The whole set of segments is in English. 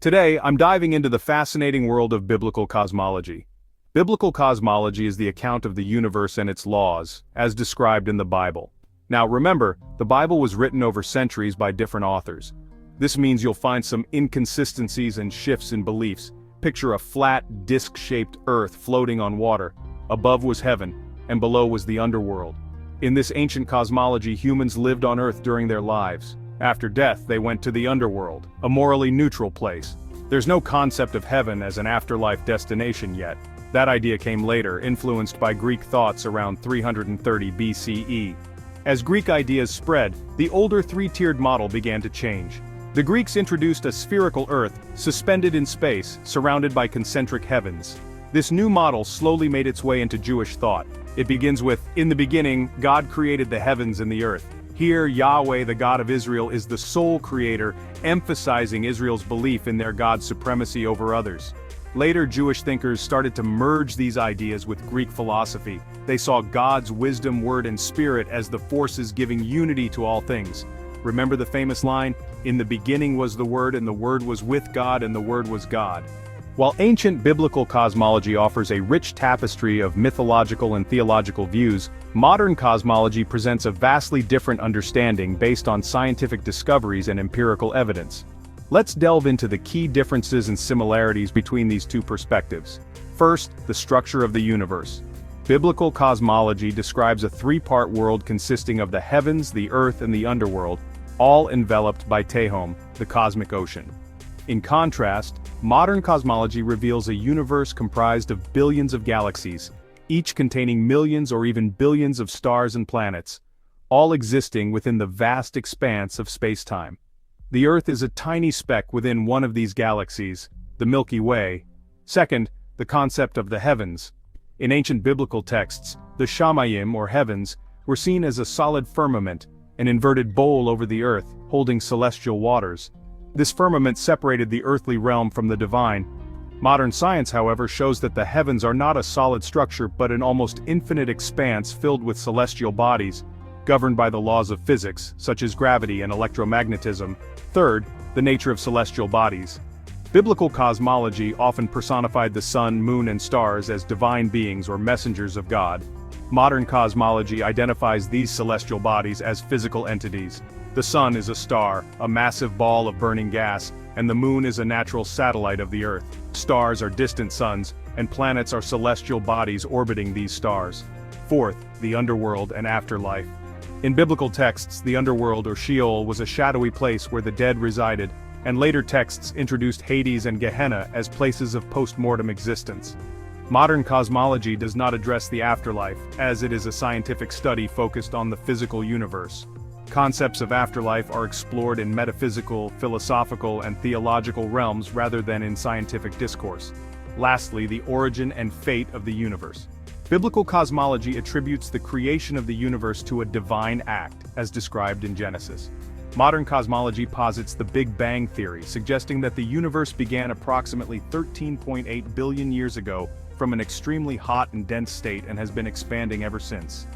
Today, I'm diving into the fascinating world of biblical cosmology. Biblical cosmology is the account of the universe and its laws, as described in the Bible. Now remember, the Bible was written over centuries by different authors. This means you'll find some inconsistencies and shifts in beliefs. Picture a flat, disc-shaped earth floating on water. Above was heaven, and below was the underworld. In this ancient cosmology, humans lived on earth during their lives. After death, they went to the underworld, a morally neutral place. There's no concept of heaven as an afterlife destination yet. That idea came later, influenced by Greek thoughts around 330 BCE. As Greek ideas spread, the older three-tiered model began to change. The Greeks introduced a spherical earth, suspended in space, surrounded by concentric heavens. This new model slowly made its way into Jewish thought. It begins with, "In the beginning, God created the heavens and the earth." Here, Yahweh, the God of Israel, is the sole creator, emphasizing Israel's belief in their God's supremacy over others. Later, Jewish thinkers started to merge these ideas with Greek philosophy. They saw God's wisdom, word, and spirit as the forces giving unity to all things. Remember the famous line, "In the beginning was the Word, and the Word was with God, and the Word was God." While ancient biblical cosmology offers a rich tapestry of mythological and theological views, modern cosmology presents a vastly different understanding based on scientific discoveries and empirical evidence. Let's delve into the key differences and similarities between these two perspectives. First, the structure of the universe. Biblical cosmology describes a three-part world consisting of the heavens, the earth, and the underworld, all enveloped by Tehom, the cosmic ocean. In contrast, modern cosmology reveals a universe comprised of billions of galaxies, each containing millions or even billions of stars and planets, all existing within the vast expanse of space-time. The Earth is a tiny speck within one of these galaxies, the Milky Way. Second, the concept of the heavens. In ancient biblical texts, the shamayim, or heavens, were seen as a solid firmament, an inverted bowl over the earth, holding celestial waters. This firmament separated the earthly realm from the divine. Modern science, however, shows that the heavens are not a solid structure but an almost infinite expanse filled with celestial bodies, governed by the laws of physics, such as gravity and electromagnetism. Third, the nature of celestial bodies. Biblical cosmology often personified the sun, moon, and stars as divine beings or messengers of God. Modern cosmology identifies these celestial bodies as physical entities. The sun is a star, a massive ball of burning gas, and the moon is a natural satellite of the earth. Stars are distant suns, and planets are celestial bodies orbiting these stars. Fourth, the underworld and afterlife. In biblical texts, the underworld or Sheol was a shadowy place where the dead resided, and later texts introduced Hades and Gehenna as places of post-mortem existence. Modern cosmology does not address the afterlife, as it is a scientific study focused on the physical universe. Concepts of afterlife are explored in metaphysical, philosophical, and theological realms rather than in scientific discourse. Lastly, the origin and fate of the universe. Biblical cosmology attributes the creation of the universe to a divine act, as described in Genesis. Modern cosmology posits the Big Bang theory, suggesting that the universe began approximately 13.8 billion years ago from an extremely hot and dense state and has been expanding ever since.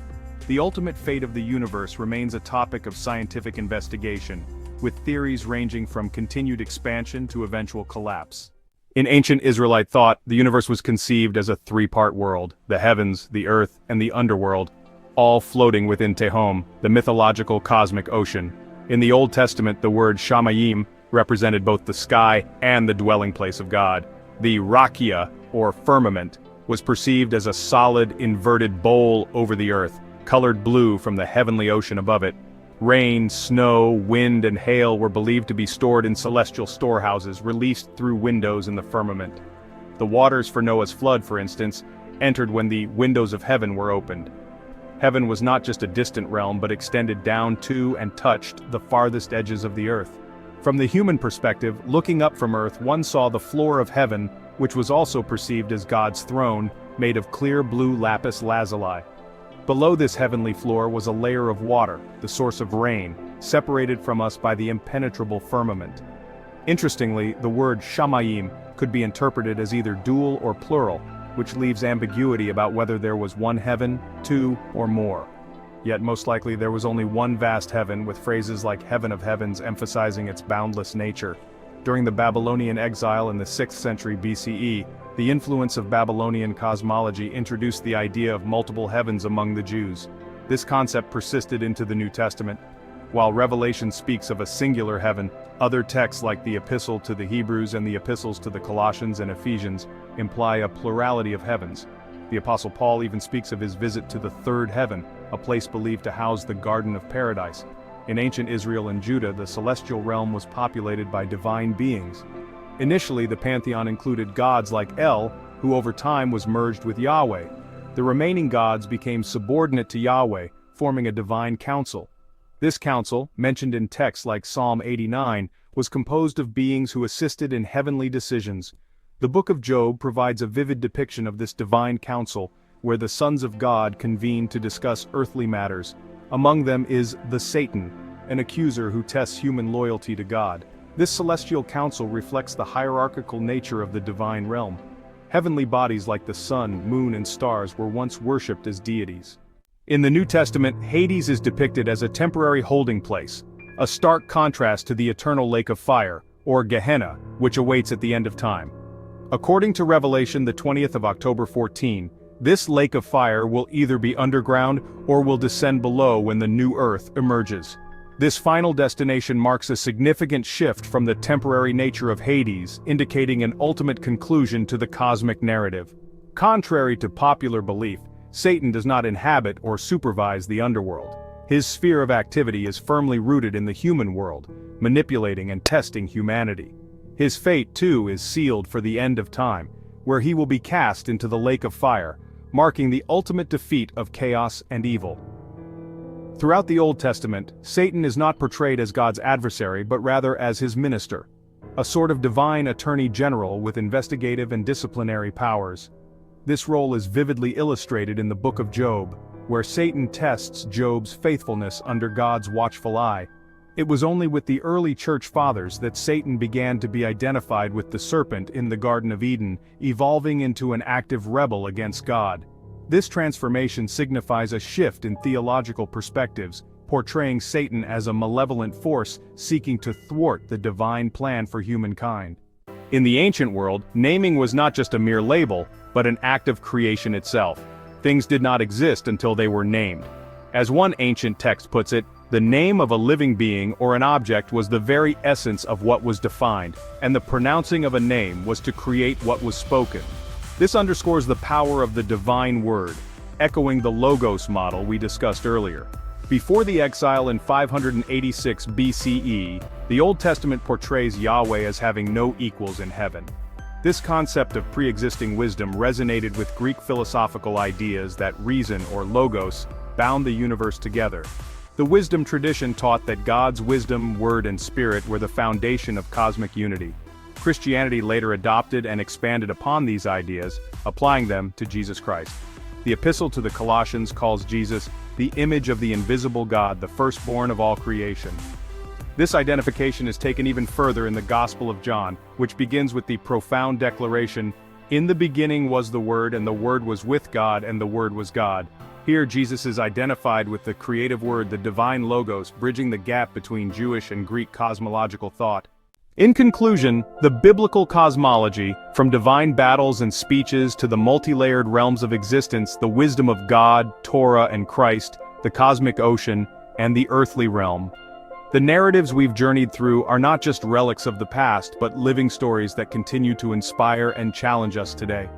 The ultimate fate of the universe remains a topic of scientific investigation, with theories ranging from continued expansion to eventual collapse. In ancient Israelite thought, the universe was conceived as a three-part world, the heavens, the earth, and the underworld, all floating within Tehom, the mythological cosmic ocean. In the Old Testament, the word shamayim represented both the sky and the dwelling place of God. The raqia, or firmament, was perceived as a solid, inverted bowl over the earth, colored blue from the heavenly ocean above it. Rain, snow, wind, and hail were believed to be stored in celestial storehouses released through windows in the firmament. The waters for Noah's flood, for instance, entered when the windows of heaven were opened. Heaven was not just a distant realm but extended down to and touched the farthest edges of the earth. From the human perspective, looking up from earth, one saw the floor of heaven, which was also perceived as God's throne, made of clear blue lapis lazuli. Below this heavenly floor was a layer of water, the source of rain, separated from us by the impenetrable firmament. Interestingly, the word shamayim could be interpreted as either dual or plural, which leaves ambiguity about whether there was one heaven, two, or more. Yet most likely there was only one vast heaven, with phrases like heaven of heavens emphasizing its boundless nature. During the Babylonian exile in the 6th century BCE, the influence of Babylonian cosmology introduced the idea of multiple heavens among the Jews. This concept persisted into the New Testament. While Revelation speaks of a singular heaven, other texts like the Epistle to the Hebrews and the Epistles to the Colossians and Ephesians imply a plurality of heavens. The Apostle Paul even speaks of his visit to the third heaven, a place believed to house the Garden of Paradise. In ancient Israel and Judah, the celestial realm was populated by divine beings. Initially, the pantheon included gods like El, who over time was merged with Yahweh. The remaining gods became subordinate to Yahweh, forming a divine council. This council, mentioned in texts like Psalm 89, was composed of beings who assisted in heavenly decisions. The book of Job provides a vivid depiction of this divine council, where the sons of God convene to discuss earthly matters. Among them is the Satan, an accuser who tests human loyalty to God. This celestial council reflects the hierarchical nature of the divine realm. Heavenly bodies like the sun, moon, and stars were once worshipped as deities. In the New Testament, Hades is depicted as a temporary holding place, a stark contrast to the eternal lake of fire, or Gehenna, which awaits at the end of time. According to Revelation, the 20th of October 14, this lake of fire will either be underground or will descend below when the new earth emerges. This final destination marks a significant shift from the temporary nature of Hades, indicating an ultimate conclusion to the cosmic narrative. Contrary to popular belief, Satan does not inhabit or supervise the underworld. His sphere of activity is firmly rooted in the human world, manipulating and testing humanity. His fate, too, is sealed for the end of time, where he will be cast into the lake of fire, marking the ultimate defeat of chaos and evil. Throughout the Old Testament, Satan is not portrayed as God's adversary but rather as his minister, a sort of divine attorney general with investigative and disciplinary powers. This role is vividly illustrated in the book of Job, where Satan tests Job's faithfulness under God's watchful eye. It was only with the early church fathers that Satan began to be identified with the serpent in the Garden of Eden, evolving into an active rebel against God. This transformation signifies a shift in theological perspectives, portraying Satan as a malevolent force seeking to thwart the divine plan for humankind. In the ancient world, naming was not just a mere label, but an act of creation itself. Things did not exist until they were named. As one ancient text puts it, the name of a living being or an object was the very essence of what was defined, and the pronouncing of a name was to create what was spoken. This underscores the power of the divine word, echoing the Logos model we discussed earlier. Before the exile in 586 BCE, the Old Testament portrays Yahweh as having no equals in heaven. This concept of pre-existing wisdom resonated with Greek philosophical ideas that reason, or logos, bound the universe together. The wisdom tradition taught that God's wisdom, word, and spirit were the foundation of cosmic unity. Christianity later adopted and expanded upon these ideas, applying them to Jesus Christ. The Epistle to the Colossians calls Jesus the image of the invisible God, the firstborn of all creation. This identification is taken even further in the Gospel of John, which begins with the profound declaration, "In the beginning was the Word, and the Word was with God, and the Word was God." Here Jesus is identified with the creative word, the divine logos, bridging the gap between Jewish and Greek cosmological thought. In conclusion, the biblical cosmology, from divine battles and speeches to the multi-layered realms of existence, the wisdom of God, Torah and Christ, the cosmic ocean, and the earthly realm. The narratives we've journeyed through are not just relics of the past, but living stories that continue to inspire and challenge us today.